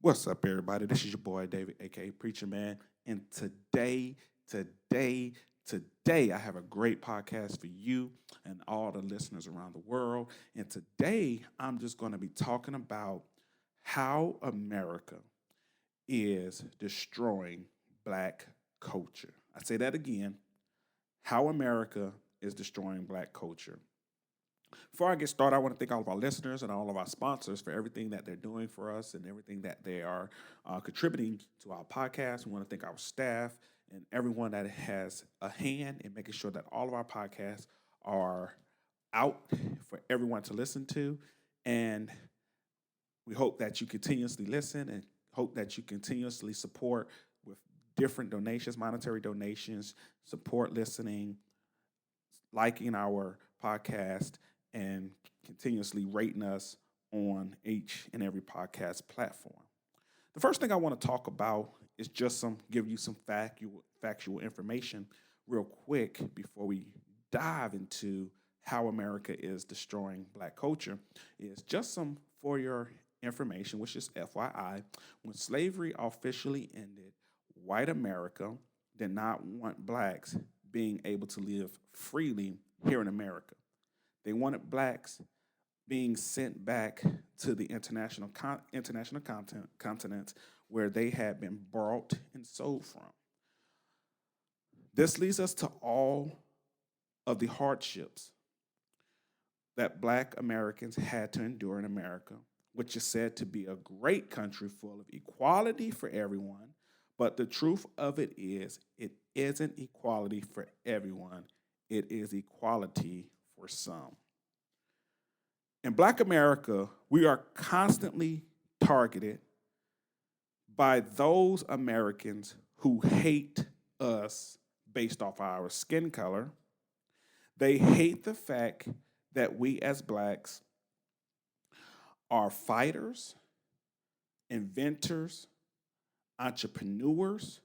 What's up, everybody? This is your boy David, aka Preacher Man, and today, I have a great podcast for you and all the listeners around the world. And today, I'm just going to be talking about how America is destroying Black culture. I say that again: how America is destroying Black culture. Before I get started, I want to thank all of our listeners and all of our sponsors for everything that they're doing for us and everything that they are contributing to our podcast. We want to thank our staff and everyone that has a hand in making sure that all of our podcasts are out for everyone to listen to. And we hope that you continuously listen and hope that you continuously support with different donations, monetary donations, support listening, liking our podcast, and continuously rating us on each and every podcast platform. The first thing I want to talk about is just give you some factual information real quick before we dive into how America is destroying Black culture. Is just some for your information, which is FYI. When slavery officially ended, white America did not want blacks being able to live freely here in America. They wanted blacks being sent back to the international continents where they had been brought and sold from. This leads us to all of the hardships that Black Americans had to endure in America, which is said to be a great country full of equality for everyone. But the truth of it isn't equality for everyone. It is equality for some. In Black America, we are constantly targeted by those Americans who hate us based off our skin color. They hate the fact that we as blacks are fighters, inventors, entrepreneurs,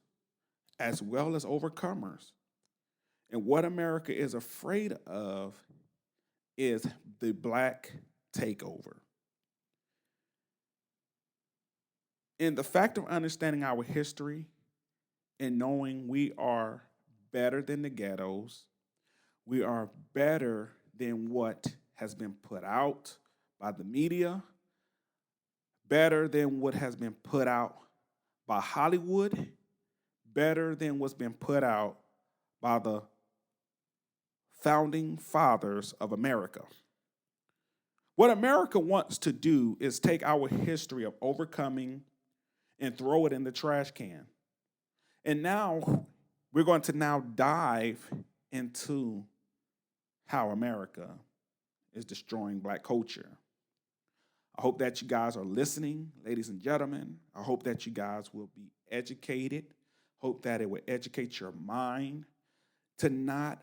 as well as overcomers. And what America is afraid of is the black takeover. In the fact of understanding our history and knowing we are better than the ghettos, we are better than what has been put out by the media, better than what has been put out by Hollywood, better than what's been put out by the founding fathers of America. What America wants to do is take our history of overcoming and throw it in the trash can. And now we're going to now dive into how America is destroying Black culture. I hope that you guys are listening, ladies and gentlemen. I hope that you guys will be educated. Hope that it will educate your mind to not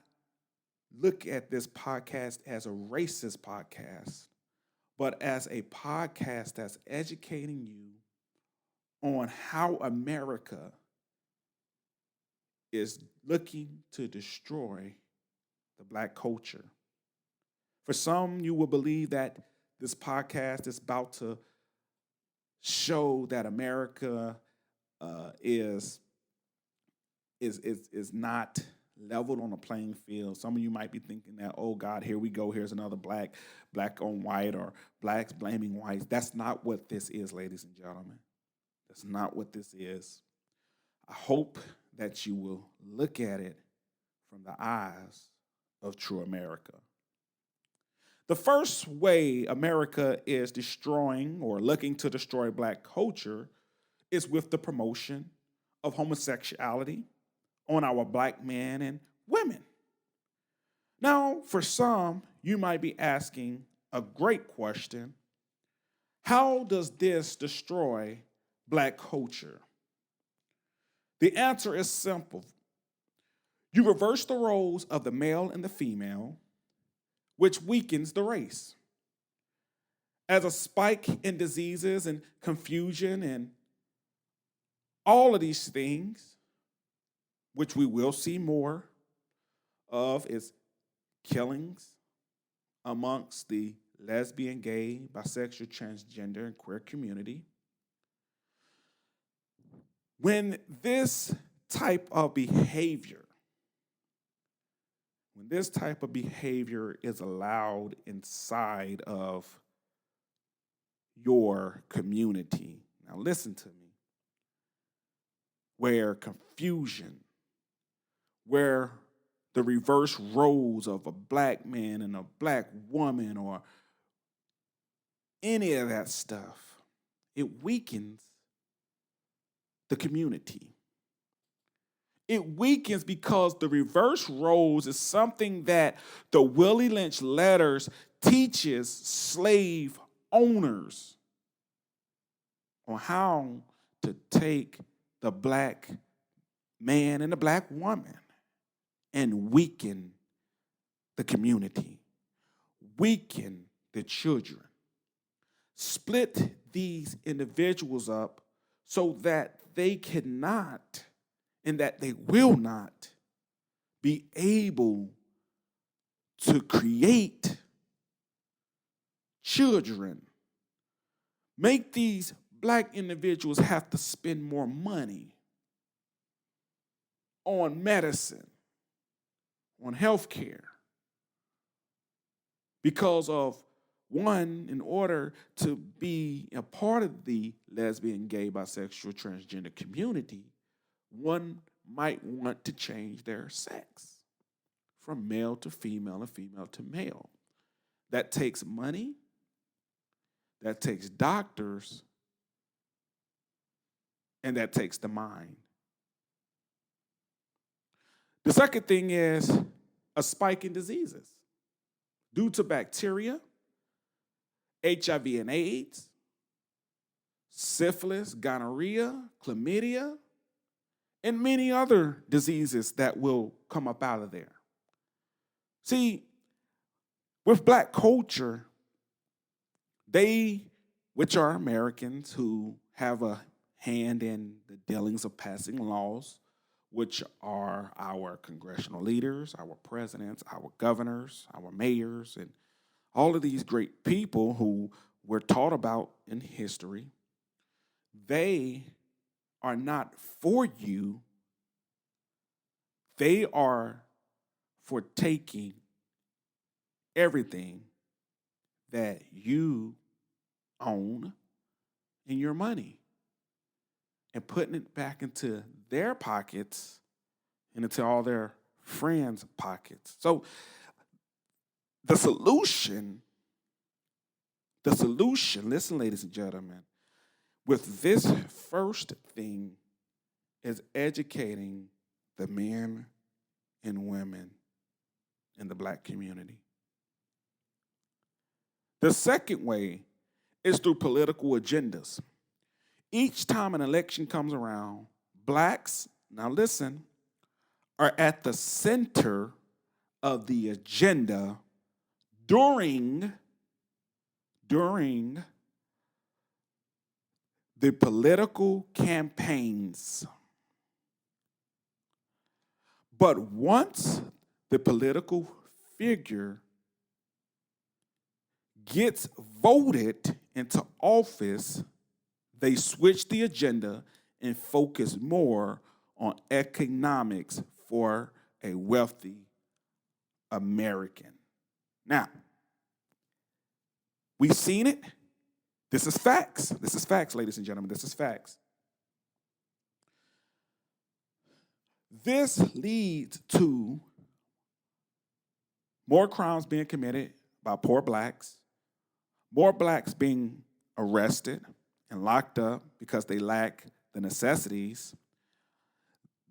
look at this podcast as a racist podcast, but as a podcast that's educating you on how America is looking to destroy the Black culture. For some, you will believe that this podcast is about to show that America is not leveled on a playing field. Some of you might be thinking that, oh God, here we go. Here's another black on white, or blacks blaming whites. That's not what this is, ladies and gentlemen. That's not what this is. I hope that you will look at it from the eyes of true America. The first way America is destroying or looking to destroy Black culture is with the promotion of homosexuality on our Black men and women. Now, for some, you might be asking a great question: how does this destroy Black culture? The answer is simple. You reverse the roles of the male and the female, which weakens the race. As a spike in diseases and confusion and all of these things, which we will see more of, is killings amongst the lesbian, gay, bisexual, transgender, and queer community. When this type of behavior, when this type of behavior is allowed inside of your community, now listen to me, where confusion, where the reverse roles of a black man and a black woman or any of that stuff, it weakens the community. It weakens because the reverse roles is something that the Willie Lynch letters teaches slave owners on how to take the black man and the black woman and weaken the community, weaken the children, split these individuals up so that they cannot and that they will not be able to create children. Make these black individuals have to spend more money on medicine, on health care, because of one, in order to be a part of the lesbian, gay, bisexual, transgender community, one might want to change their sex from male to female and female to male. That takes money, that takes doctors, and that takes the mind. The second thing is a spike in diseases due to bacteria, HIV and AIDS, syphilis, gonorrhea, chlamydia, and many other diseases that will come up out of there. See, with black culture, they, which are Americans who have a hand in the dealings of passing laws, which are our congressional leaders, our presidents, our governors, our mayors, and all of these great people who we're taught about in history, they are not for you. They are for taking everything that you own in your money and putting it back into their pockets and into all their friends' pockets. So the solution, listen, ladies and gentlemen, with this first thing is educating the men and women in the black community. The second way is through political agendas. Each time an election comes around, blacks, now listen, are at the center of the agenda during the political campaigns. But once the political figure gets voted into office, they switch the agenda and focus more on economics for a wealthy American. Now, we've seen it. This is facts. This is facts, ladies and gentlemen. This is facts. This leads to more crimes being committed by poor blacks, more blacks being arrested and locked up because they lack the necessities.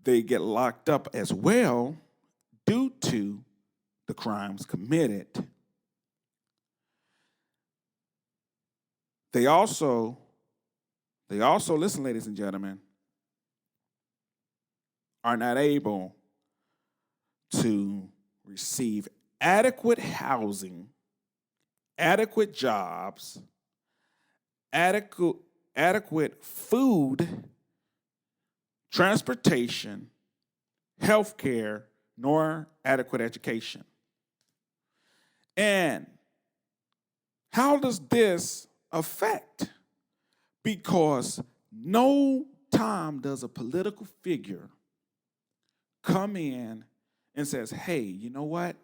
They get locked up as well due to the crimes committed. They also, listen, ladies and gentlemen, are not able to receive adequate housing, adequate jobs, adequate food, transportation, health care, nor adequate education. And how does this affect? Because no time does a political figure come in and says, hey, you know what?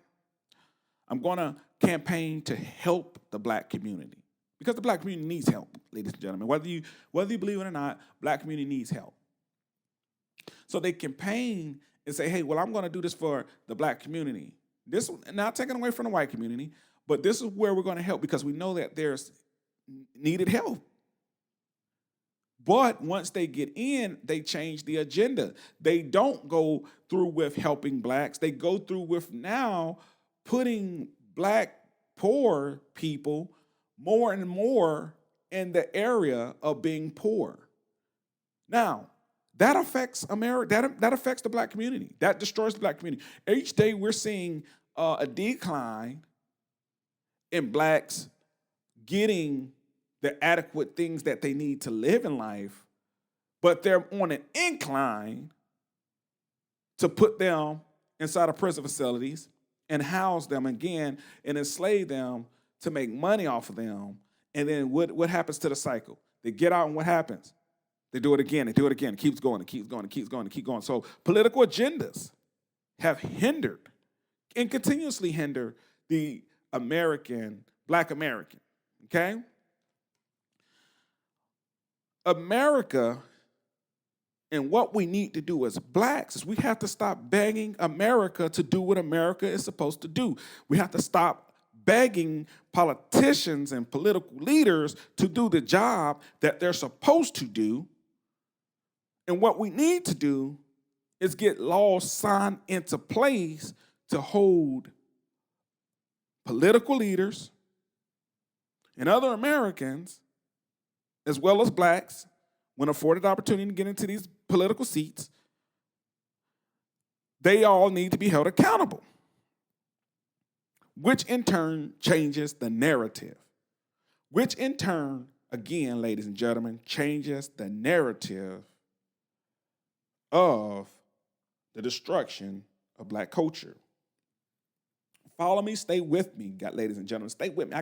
I'm going to campaign to help the black community. Because the black community needs help, ladies and gentlemen. Whether you believe it or not, black community needs help. So they campaign and say, hey, well, I'm going to do this for the black community. This not taken away from the white community, but this is where we're going to help because we know that there's needed help. But once they get in, they change the agenda. They don't go through with helping blacks. They go through with now putting black poor people more and more in the area of being poor. Now, that affects America. That affects the black community. That destroys the black community. Each day we're seeing a decline in blacks getting the adequate things that they need to live in life, but they're on an incline to put them inside of prison facilities and house them again and enslave them to make money off of them. And then what happens to the cycle? They get out and what happens? They do it again, they do it again. It keeps going, it keeps going, it keeps going, it keeps going. So political agendas have hindered and continuously hinder the black American, okay? America, and what we need to do as blacks is we have to stop begging America to do what America is supposed to do. We have to stop begging politicians and political leaders to do the job that they're supposed to do. And what we need to do is get laws signed into place to hold political leaders and other Americans, as well as blacks, when afforded the opportunity to get into these political seats, they all need to be held accountable, which in turn changes the narrative, which in turn, again, ladies and gentlemen, changes the narrative of the destruction of black culture. Follow me, stay with me, ladies and gentlemen, stay with me.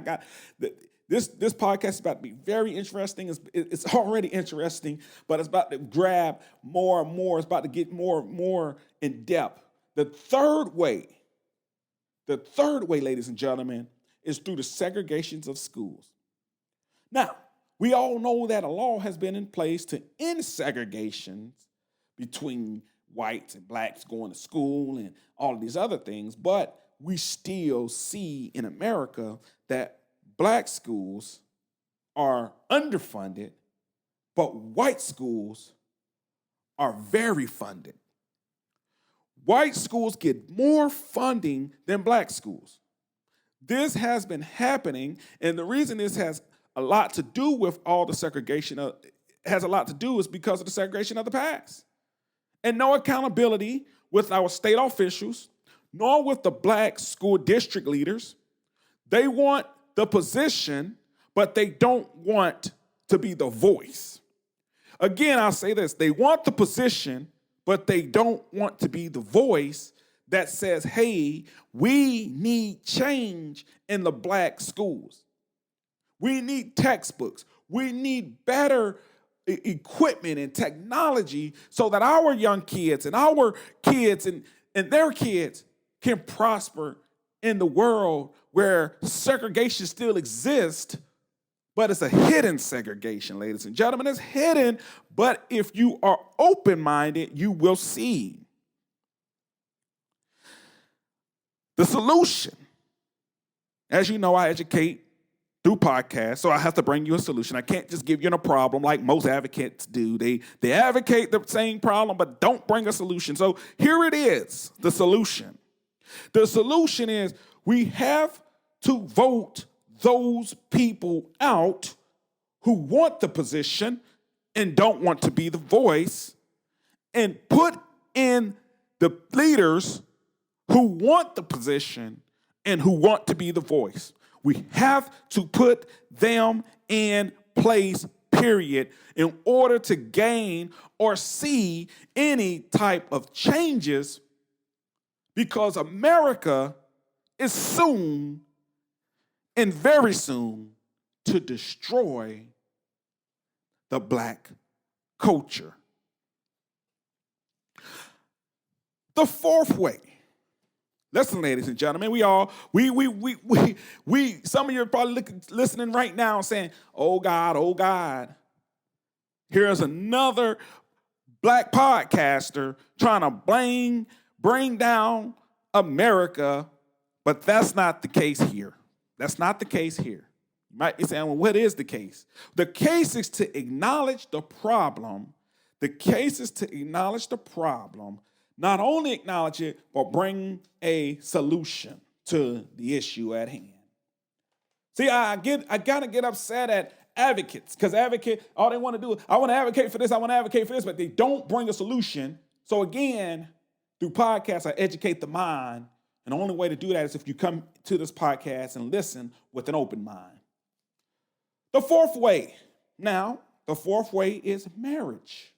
This podcast is about to be very interesting. It's already interesting, but it's about to grab more and more. It's about to get more and more in depth. The third way, ladies and gentlemen, is through the segregations of schools. Now, we all know that a law has been in place to end segregations between whites and blacks going to school and all of these other things, but we still see in America that black schools are underfunded, but white schools are very funded. White schools get more funding than black schools. This has been happening, and the reason this has a lot to do with all the segregation, has a lot to do is because of the segregation of the past. And no accountability with our state officials, nor with the black school district leaders. They want the position, but they don't want to be the voice. Again, I'll say this. They want the position, but they don't want to be the voice that says, hey, we need change in the black schools. We need textbooks. We need better equipment and technology so that our young kids and our kids and their kids can prosper in the world where segregation still exists, but it's a hidden segregation, ladies and gentlemen. It's hidden, but if you are open-minded, you will see. The solution, as you know, I educate through podcasts, so I have to bring you a solution. I can't just give you a problem like most advocates do. They advocate the same problem, but don't bring a solution. So here it is, the solution. The solution is we have to vote those people out who want the position and don't want to be the voice, and put in the leaders who want the position and who want to be the voice. We have to put them in place, period, in order to gain or see any type of changes, because America is soon and very soon to destroy the black culture. The fourth way. Listen, ladies and gentlemen, some of you are probably listening right now saying, oh God. Here's another black podcaster trying to bring down America, but that's not the case here. That's not the case here. You might be saying, well, what is the case? The case is to acknowledge the problem. The case is to acknowledge the problem, not only acknowledge it, but bring a solution to the issue at hand. See, I gotta get upset at advocates, because all they want to do is, I want to advocate for this, but they don't bring a solution. So again, through podcasts, I educate the mind, and the only way to do that is if you come to this podcast and listen with an open mind. The fourth way is marriage.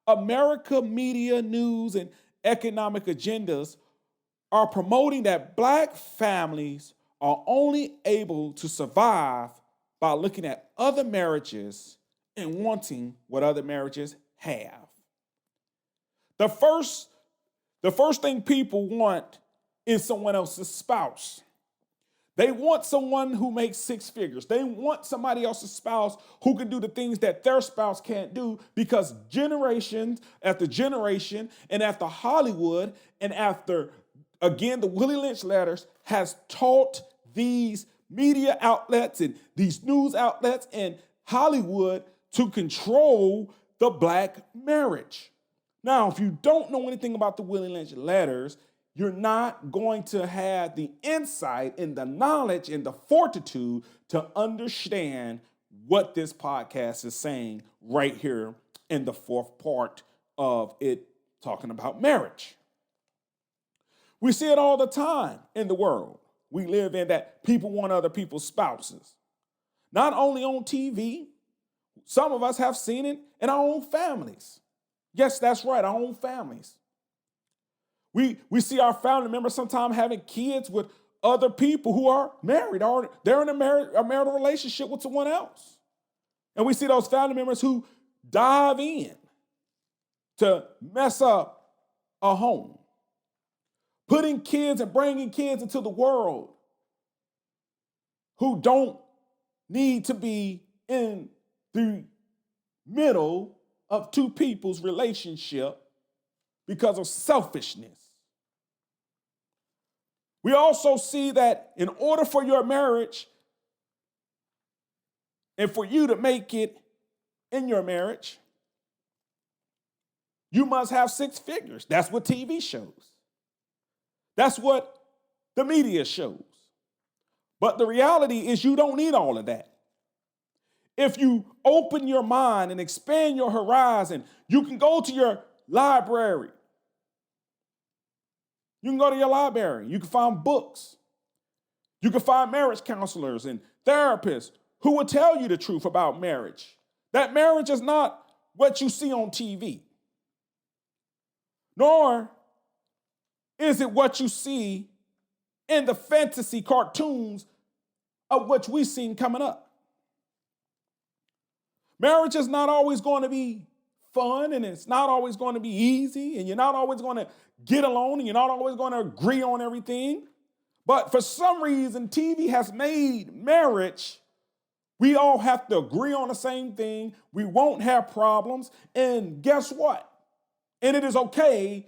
America media, news, and economic agendas are promoting that black families are only able to survive by looking at other marriages and wanting what other marriages have. The first thing people want is someone else's spouse. They want someone who makes six figures. They want somebody else's spouse who can do the things that their spouse can't do, because generation after generation and after Hollywood and after, again, the Willie Lynch letters has taught these media outlets and these news outlets and Hollywood to control the black marriage. Now, if you don't know anything about the Willie Lynch letters, you're not going to have the insight and the knowledge and the fortitude to understand what this podcast is saying right here in the fourth part of it, talking about marriage. We see it all the time in the world we live in, that people want other people's spouses. Not only on TV, some of us have seen it in our own families. Yes, that's right, our own families. We see our family members sometimes having kids with other people who are married, or they're in a marital relationship with someone else. And we see those family members who dive in to mess up a home, putting kids and bringing kids into the world who don't need to be in the middle of two people's relationship because of selfishness. We also see that in order for your marriage and for you to make it in your marriage, you must have six figures. That's what TV shows. That's what the media shows. But the reality is you don't need all of that. If you open your mind and expand your horizon, you can go to your library. You can go to your library. You can find books. You can find marriage counselors and therapists who will tell you the truth about marriage. That marriage is not what you see on TV, nor is it what you see in the fantasy cartoons of which we've seen coming up. Marriage is not always going to be fun, and it's not always going to be easy, and you're not always going to get along, and you're not always going to agree on everything. But for some reason, TV has made marriage, we all have to agree on the same thing. We won't have problems. And guess what? And it is okay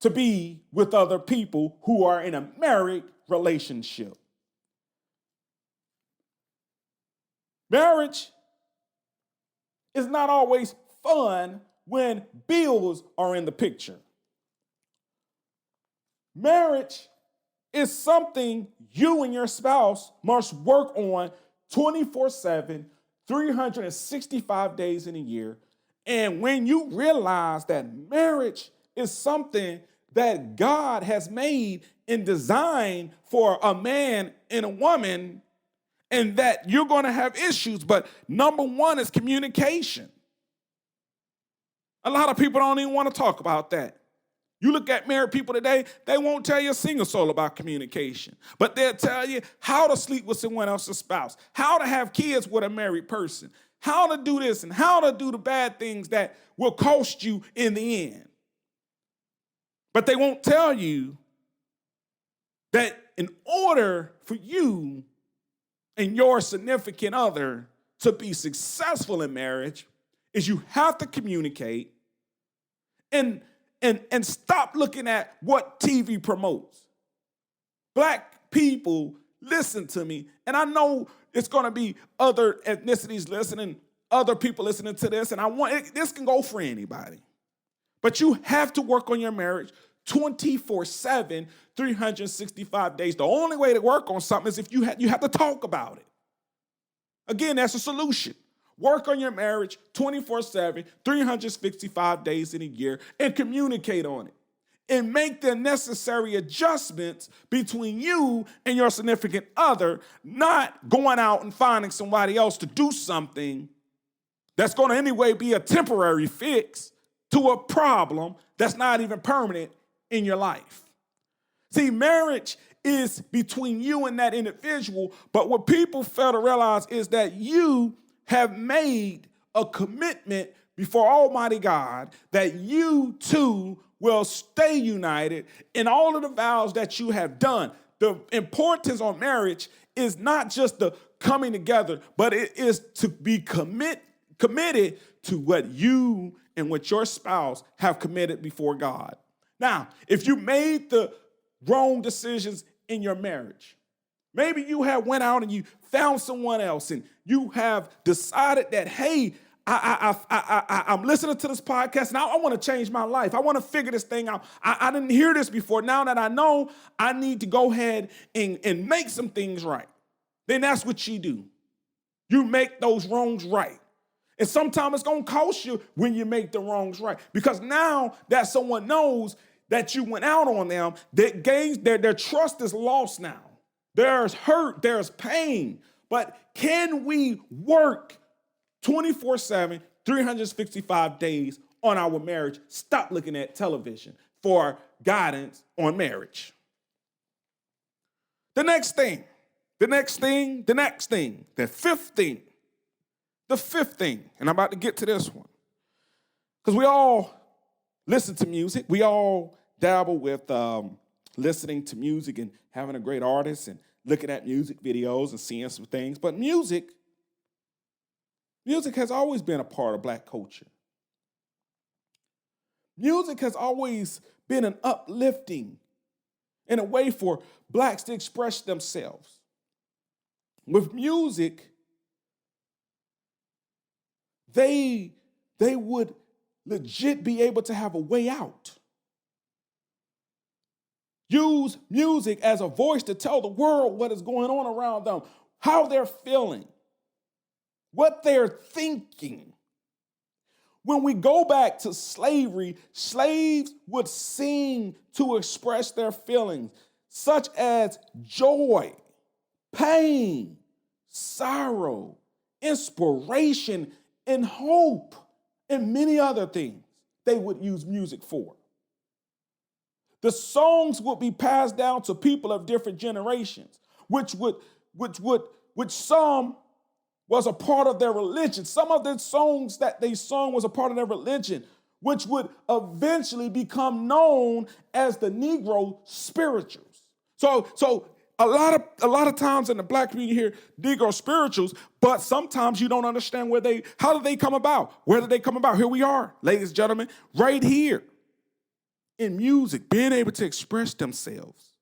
to be with other people who are in a married relationship. Marriage is not always fun when bills are in the picture. Marriage is something you and your spouse must work on 24/7, 365 days in a year. And when you realize that marriage is something that God has made and designed for a man and a woman, and that you're going to have issues, but number one is communication. A lot of people don't even want to talk about that. You look at married people today, they won't tell you a single soul about communication, but they'll tell you how to sleep with someone else's spouse, how to have kids with a married person, how to do this and how to do the bad things that will cost you in the end. But they won't tell you that in order for you and your significant other to be successful in marriage is you have to communicate and stop looking at what TV promotes. Black people, listen to me, and I know it's going to be other ethnicities listening, other people listening to this, and this can go for anybody. But you have to work on your marriage 24/7, 365 days. The only way to work on something is if you have to talk about it. Again, that's a solution. Work on your marriage 24/7, 365 days in a year, and communicate on it. And make the necessary adjustments between you and your significant other, not going out and finding somebody else to do something that's going to anyway be a temporary fix to a problem that's not even permanent in your life. See, marriage is between you and that individual, but what people fail to realize is that you have made a commitment before Almighty God that you two will stay united in all of the vows that you have done. The importance on marriage is not just the coming together, but it is to be committed to what you and what your spouse have committed before God. Now, if you made the wrong decisions in your marriage, maybe you have went out and you found someone else and you have decided that, hey, I'm listening to this podcast and I want to change my life. I want to figure this thing out. I didn't hear this before. Now that I know, I need to go ahead and make some things right. Then that's what you do. You make those wrongs right. And sometimes it's going to cost you when you make the wrongs right. Because now that someone knows that you went out on them, their trust is lost now. There's hurt, there's pain. But can we work 24/7, 365 days on our marriage? Stop looking at television for guidance on marriage. The fifth thing, and I'm about to get to this one. Because we all listen to music. We all dabble with listening to music and having a great artist and looking at music videos and seeing some things. But music has always been a part of Black culture. Music has always been an uplifting and a way for Blacks to express themselves. With music, they would legit be able to have a way out. Use music as a voice to tell the world what is going on around them, how they're feeling, what they're thinking. When we go back to slavery, slaves would sing to express their feelings, such as joy, pain, sorrow, inspiration, and hope, and many other things they would use music for. The songs would be passed down to people of different generations, which some was a part of their religion. Some of the songs that they sung was a part of their religion, which would eventually become known as the Negro spirituals. So a lot of times in the Black community you hear Negro spirituals, but sometimes you don't understand how did they come about? Where did they come about? Here we are, ladies and gentlemen, right here in music, being able to express themselves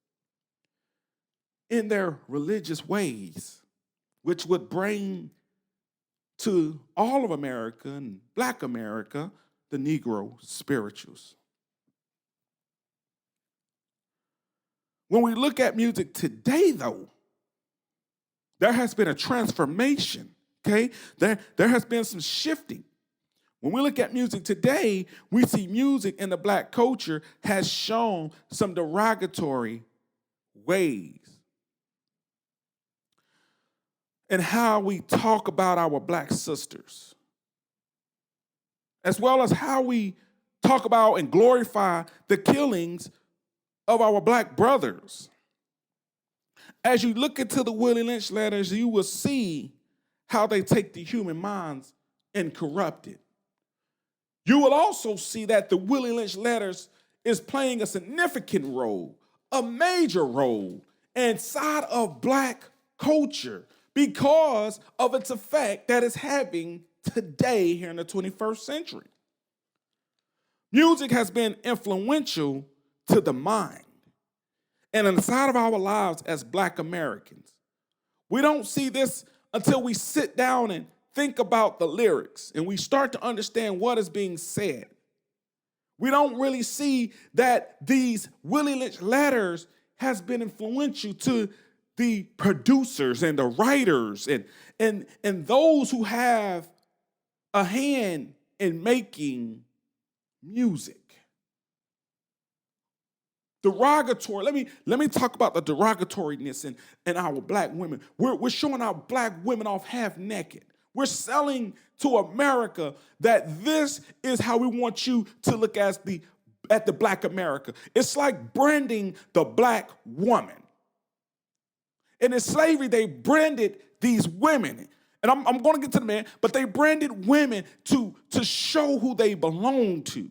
in their religious ways, which would bring to all of America and Black America the Negro spirituals. When we look at music today, though, there has been a transformation, okay? There has been some shifting. When we look at music today, we see music in the Black culture has shown some derogatory ways in how we talk about our Black sisters, as well as how we talk about and glorify the killings of our Black brothers. As you look into the Willie Lynch letters, you will see how they take the human minds and corrupt it. You will also see that the Willie Lynch letters is playing a significant role, a major role inside of Black culture because of its effect that it's having today here in the 21st century. Music has been influential to the mind and inside of our lives as Black Americans. We don't see this until we sit down and think about the lyrics and we start to understand what is being said. We don't really see that these Willie Lynch letters has been influential to the producers and the writers and those who have a hand in making music. Derogatory. Let me talk about the derogatoriness in our Black women. We're showing our Black women off half naked. We're selling to America that this is how we want you to look at the Black America. It's like branding the Black woman. And in slavery, they branded these women. And I'm going to get to the man, but they branded women to show who they belong to.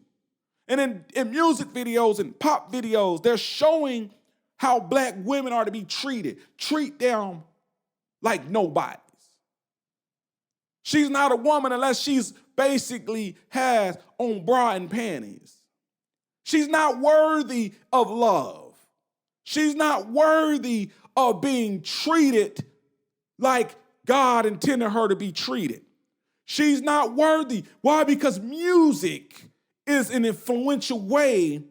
And in music videos and pop videos, they're showing how Black women are to be treated. Treat them like nobodies. She's not a woman unless she's basically has on bra and panties. She's not worthy of love. She's not worthy of being treated like God intended her to be treated. She's not worthy. Why? Because music is an influential way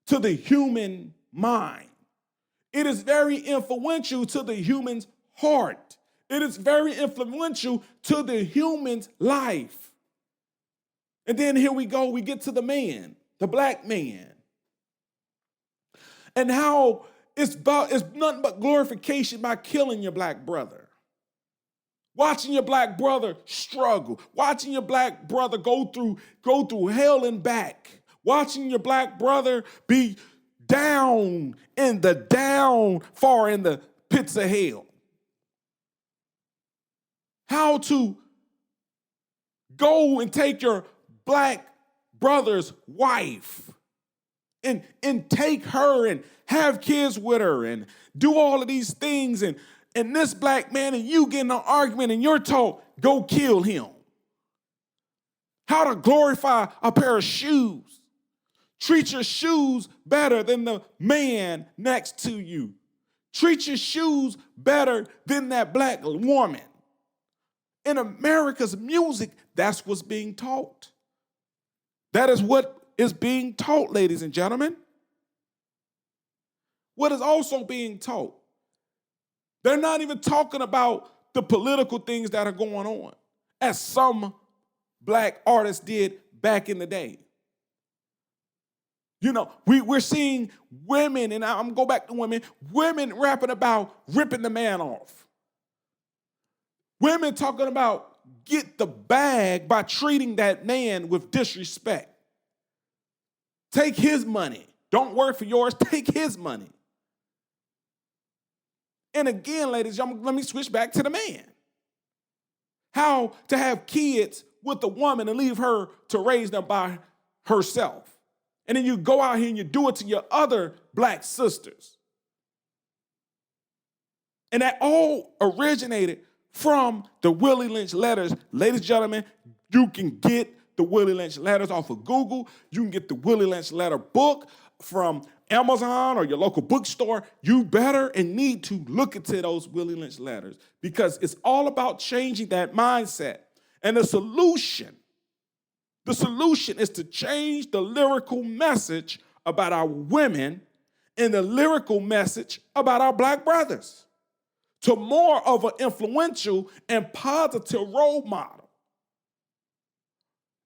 to the human mind. It is very influential to the human's heart. It is very influential to the human's life. And then here we go, we get to the man, the Black man. And how it's nothing but glorification by killing your Black brother. Watching your Black brother struggle, watching your Black brother go through hell and back, watching your Black brother be down far in the pits of hell. How to go and take your Black brother's wife and take her and have kids with her and do all of these things and this Black man and you get in an argument and you're told, go kill him. How to glorify a pair of shoes. Treat your shoes better than the man next to you. Treat your shoes better than that Black woman. In America's music, that's what's being taught. That is what is being taught, ladies and gentlemen. What is also being taught? They're not even talking about the political things that are going on, as some Black artists did back in the day. You know, we're seeing women, and I'm going to go back to women rapping about ripping the man off. Women talking about get the bag by treating that man with disrespect. Take his money. Don't work for yours. Take his money. And again, ladies, let me switch back to the man. How to have kids with a woman and leave her to raise them by herself. And then you go out here and you do it to your other Black sisters. And that all originated from the Willie Lynch letters. Ladies and gentlemen, you can get the Willie Lynch letters off of Google. You can get the Willie Lynch letter book from Amazon or your local bookstore. You better and need to look into those Willie Lynch letters because it's all about changing that mindset. And the solution is to change the lyrical message about our women and the lyrical message about our Black brothers to more of an influential and positive role model.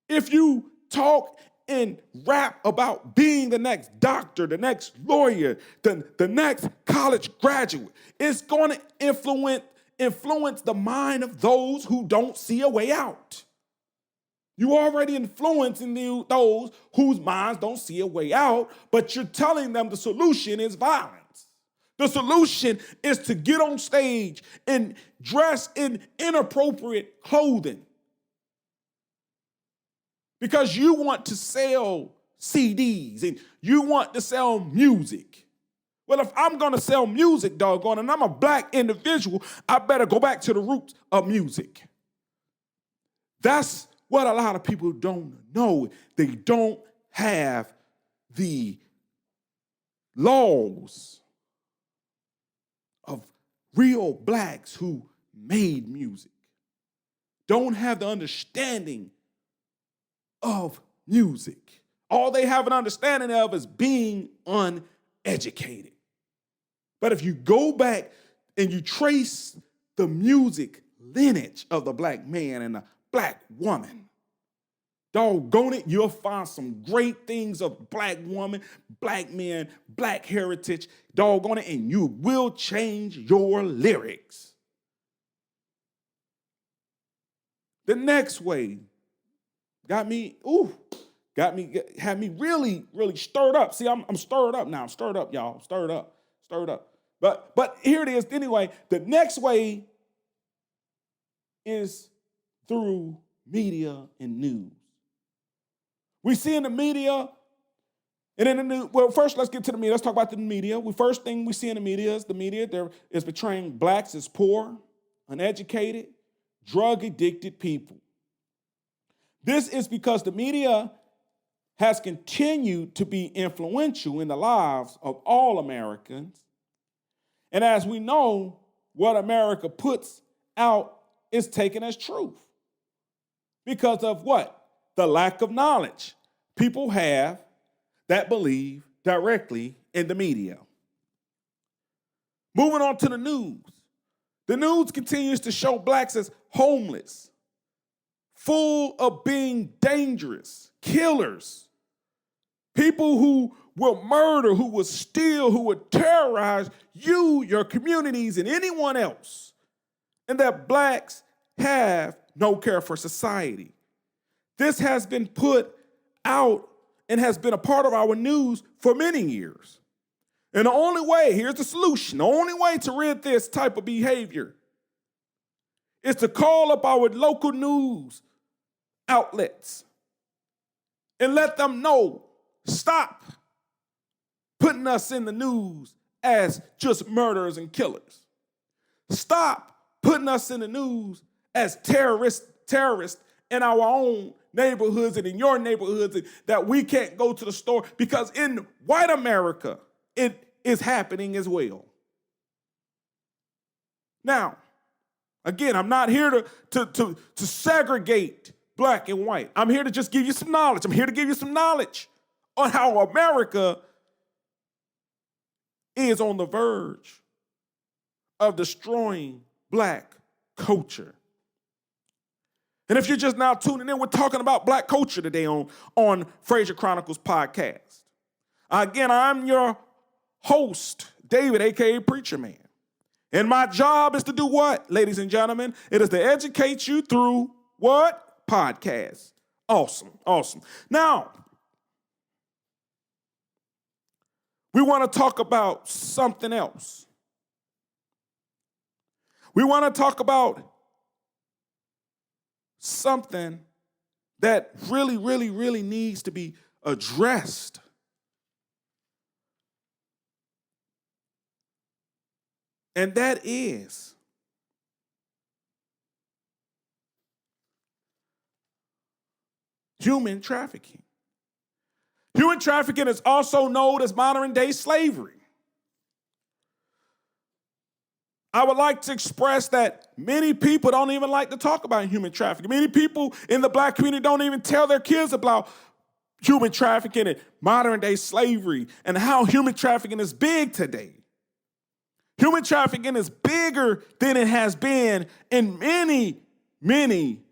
If you talk and rap about being the next doctor, the next lawyer, the next college graduate, it's going to influence the mind of those who don't see a way out. You already influencing those whose minds don't see a way out, but you're telling them the solution is violence. The solution is to get on stage and dress in inappropriate clothing because you want to sell CDs and you want to sell music. Well, if I'm going to sell music, doggone, and I'm a black individual, I better go back to the roots of music. That's what a lot of people don't know. They don't have the laws of real blacks who made music. Don't have the understanding of music. All they have an understanding of is being uneducated. But if you go back and you trace the music lineage of the black man and the black woman, doggone it, you'll find some great things of black woman, black men, black heritage, doggone it, and you will change your lyrics. The next way had me really, really stirred up. See, I'm stirred up now. I'm stirred up, y'all. Stirred up. But here it is anyway. The next way is through media and news. We see in the media, and in the news, well, first let's get to the media. Let's talk about the media. The first thing we see in the media there is portraying blacks as poor, uneducated, drug-addicted people. This is because the media has continued to be influential in the lives of all Americans. And as we know, what America puts out is taken as truth. Because of what? The lack of knowledge people have that believe directly in the media. Moving on to the news. The news continues to show blacks as homeless, full of being dangerous, killers, people who will murder, who will steal, who will terrorize you, your communities, and anyone else. And that blacks have no care for society. This has been put out and has been a part of our news for many years. And the only way, here's the solution, the only way to rid this type of behavior is to call up our local news outlets and let them know, stop putting us in the news as just murderers and killers. Stop putting us in the news as terrorists in our own neighborhoods and in your neighborhoods, and that we can't go to the store, because in white America, it is happening as well. Now, again, I'm not here to segregate black and white. I'm here to just give you some knowledge. I'm here to give you some knowledge on how America is on the verge of destroying black culture. And if you're just now tuning in, we're talking about black culture today on FrazierChronicles podcast. Again, I'm your host, David, a.k.a. preacherman. And my job is to do what, ladies and gentlemen? It is to educate you through what? Podcasts. Awesome. Now, we want to talk about something else. We want to talk about something that really needs to be addressed. And that is human trafficking. Human trafficking is also known as modern-day slavery. I would like to express that many people don't even like to talk about human trafficking. Many people in the black community don't even tell their kids about human trafficking and modern-day slavery and how human trafficking is big today. Human trafficking is bigger than it has been in many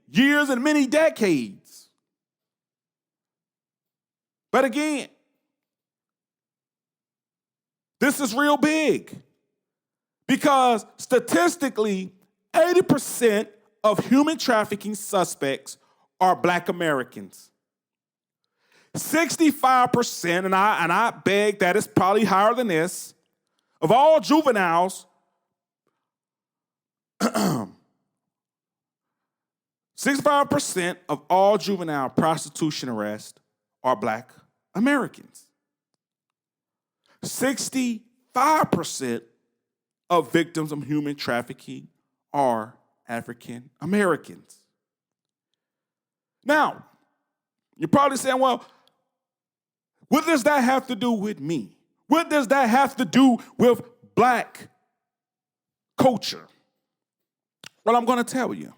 years and many decades. But again, this is real big. Because statistically, 80% of human trafficking suspects are black Americans. 65%, and I beg that it's probably higher than this, of all juveniles, 65% of all juvenile prostitution arrests are black Americans. 65% of victims of human trafficking are African Americans. Now, you're probably saying, well, what does that have to do with me? What does that have to do with black culture? Well, I'm going to tell you.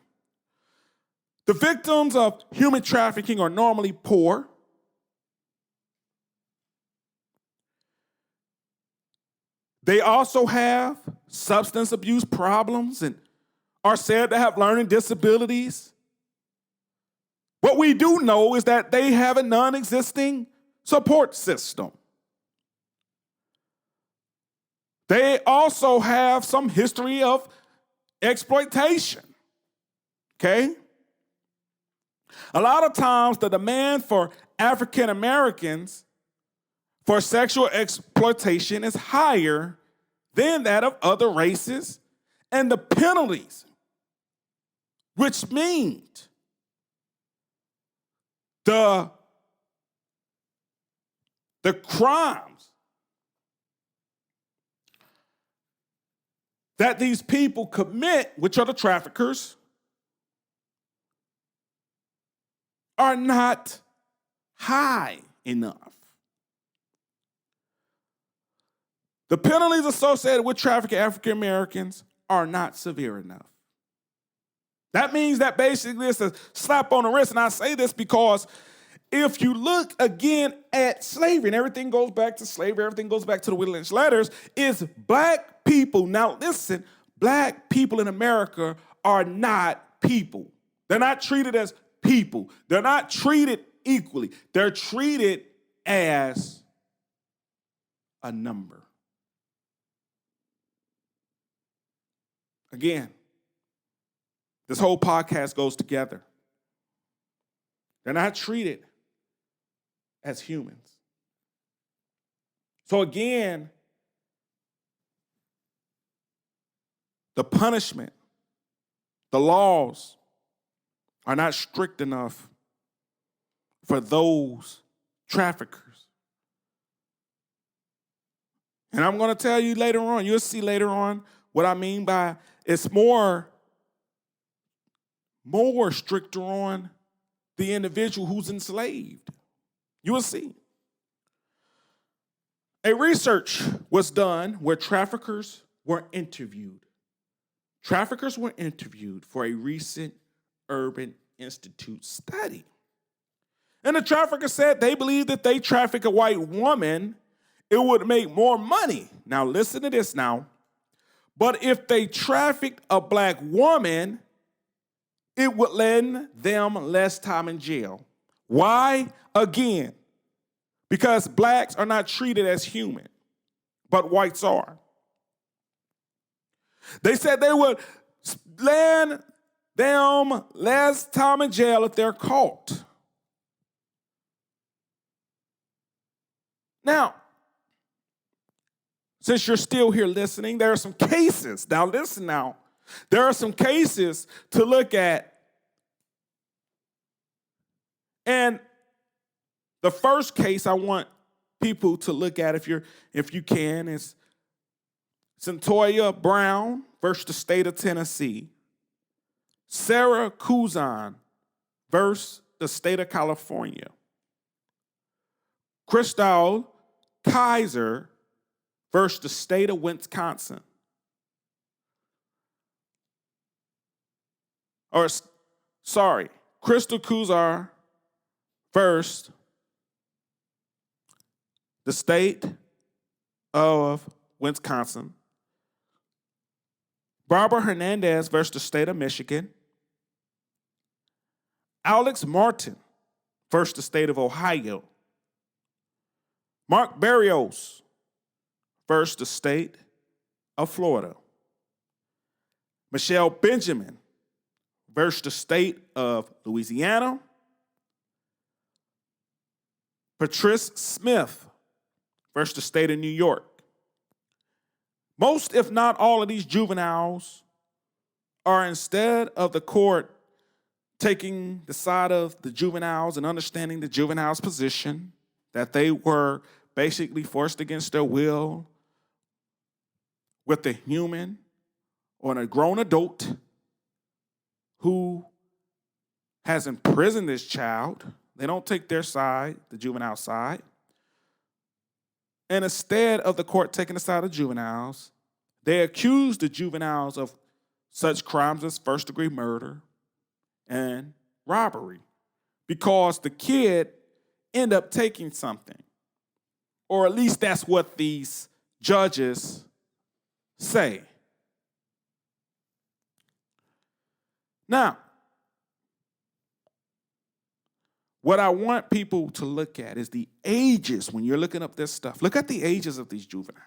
The victims of human trafficking are normally poor. They also have substance abuse problems and are said to have learning disabilities. What we do know is that they have a non-existing support system. They also have some history of exploitation. Okay? A lot of times the demand for African Americans for sexual exploitation is higher than that of other races, and the penalties, which means the crimes that these people commit, which are the traffickers, are not high enough. The penalties associated with trafficking African Americans are not severe enough. That means that basically it's a slap on the wrist, and I say this because if you look again at slavery, and everything goes back to slavery, everything goes back to the Whittle Lynch letters, is black people. Now listen, black people in America are not people. They're not treated as people. They're not treated equally. They're treated as a number. Again, this whole podcast goes together. They're not treated as humans. So again, the punishment, the laws are not strict enough for those traffickers. And I'm going to tell you later on, you'll see later on what I mean by it's more stricter on the individual who's enslaved. You will see. A research was done where traffickers were interviewed. Traffickers were interviewed for a recent Urban Institute study. And the trafficker said they believed that they traffic a white woman, it would make more money. Now listen to this now. But if they trafficked a black woman, it would lend them less time in jail. Why? Again, because blacks are not treated as human, but whites are. They said they would lend them less time in jail if they're caught. Now, since you're still here listening, there are some cases. Now, listen now. There are some cases to look at. And the first case I want people to look at, if you can, is Centoya Brown versus the state of Tennessee. Sarah Kuzan versus the state of California. Crystal Kaiser versus the state of Wisconsin. Crystal Kuzar versus the state of Wisconsin. Barbara Hernandez versus the state of Michigan. Alex Martin versus the state of Ohio. Mark Barrios versus the state of Florida. Michelle Benjamin versus the state of Louisiana. Patrice Smith versus the state of New York. Most, if not all, of these juveniles are, instead of the court taking the side of the juveniles and understanding the juvenile's position, that they were basically forced against their will with a human or a grown adult who has imprisoned this child. They don't take their side, the juvenile side. And instead of the court taking the side of juveniles, they accuse the juveniles of such crimes as first-degree murder and robbery because the kid ended up taking something. Or at least that's what these judges say. Now, what I want people to look at is the ages when you're looking up this stuff. Look at the ages of these juveniles.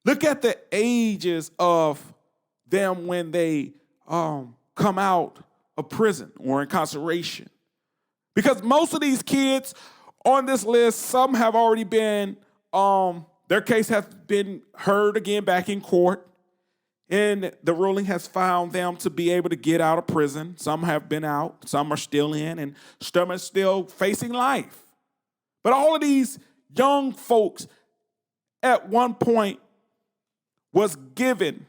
Look at the ages of them when they come out of prison or incarceration. Because most of these kids on this list, some have already been, their case has been heard again back in court. And the ruling has found them to be able to get out of prison. Some have been out, some are still in, and some are still facing life. But all of these young folks at one point was given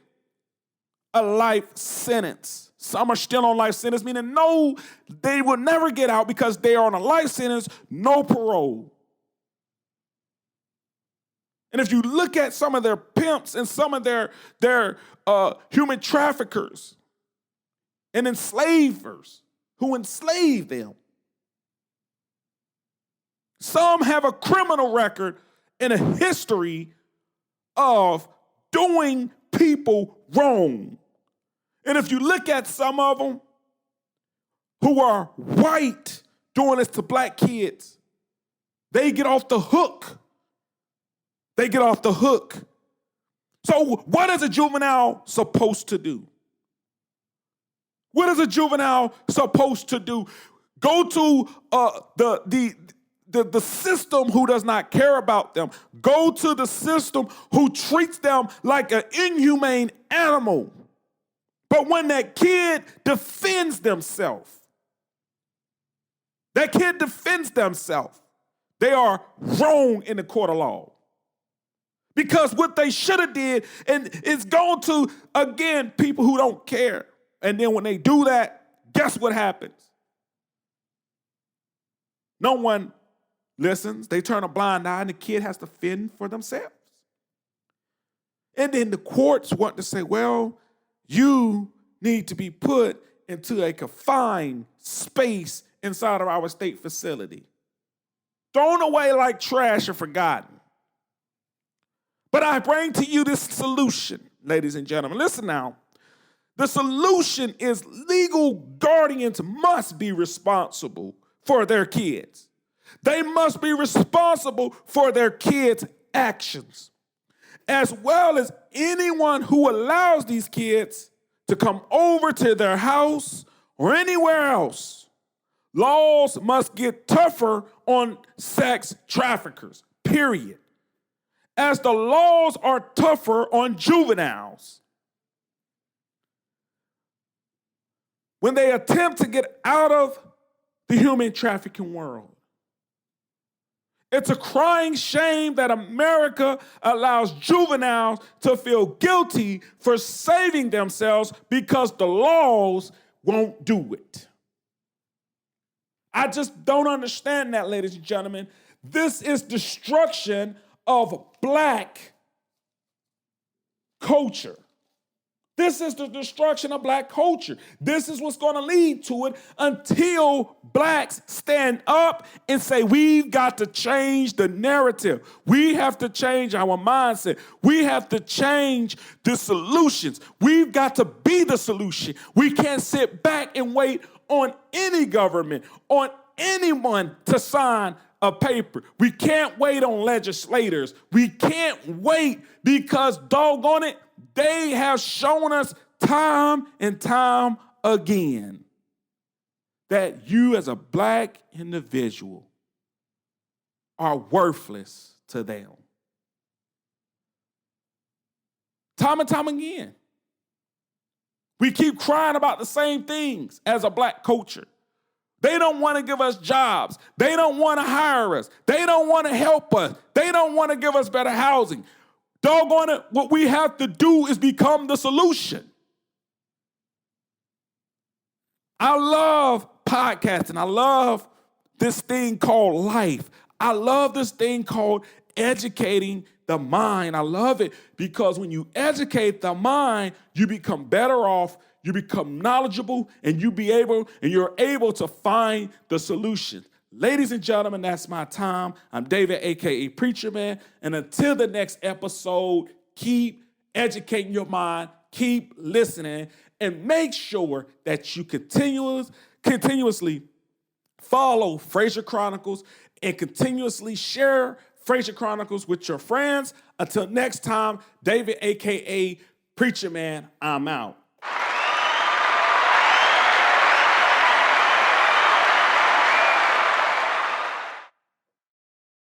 a life sentence. Some are still on life sentence, meaning no, they will never get out because they are on a life sentence, no parole. And if you look at some of their pimps and some of their human traffickers and enslavers who enslave them, some have a criminal record and a history of doing people wrong. And if you look at some of them who are white doing this to black kids, they get off the hook. They get off the hook. So what is a juvenile supposed to do? What is a juvenile supposed to do? Go to the system who does not care about them. Go to the system who treats them like an inhumane animal. But when that kid defends themselves, they are wrong in the court of law. Because what they should have did, and it's gone to, again, people who don't care. And then when they do that, guess what happens? No one listens. They turn a blind eye, and the kid has to fend for themselves. And then the courts want to say, well, you need to be put into a confined space inside of our state facility. Thrown away like trash and forgotten. But I bring to you this solution, ladies and gentlemen. Listen now. The solution is legal guardians must be responsible for their kids. They must be responsible for their kids' actions, as well as anyone who allows these kids to come over to their house or anywhere else. Laws must get tougher on sex traffickers, period. As the laws are tougher on juveniles. When they attempt to get out of the human trafficking world. It's a crying shame that America allows juveniles to feel guilty for saving themselves because the laws won't do it. I just don't understand that, ladies and gentlemen. This is destruction of black culture. This is the destruction of black culture. This is what's going to lead to it until blacks stand up and say, we've got to change the narrative. We have to change our mindset. We have to change the solutions. We've got to be the solution. We can't sit back and wait on any government, on anyone to sign a paper. We can't wait on legislators. We can't wait because, doggone it, they have shown us time and time again that you as a black individual are worthless to them. Time and time again. We keep crying about the same things as a black culture. They don't want to give us jobs. They don't want to hire us. They don't want to help us. They don't want to give us better housing. Doggone it, what we have to do is become the solution. I love podcasting. I love this thing called life. I love this thing called educating the mind. I love it because when you educate the mind, you become better off, you become knowledgeable, and you're able to find the solution. Ladies and gentlemen, that's my time. I'm David, aka Preacher Man. And until the next episode, keep educating your mind, keep listening, and make sure that you continuously follow Frazier Chronicles and continuously share Frazier Chronicles with your friends. Until next time, David, aka Preacher Man, I'm out.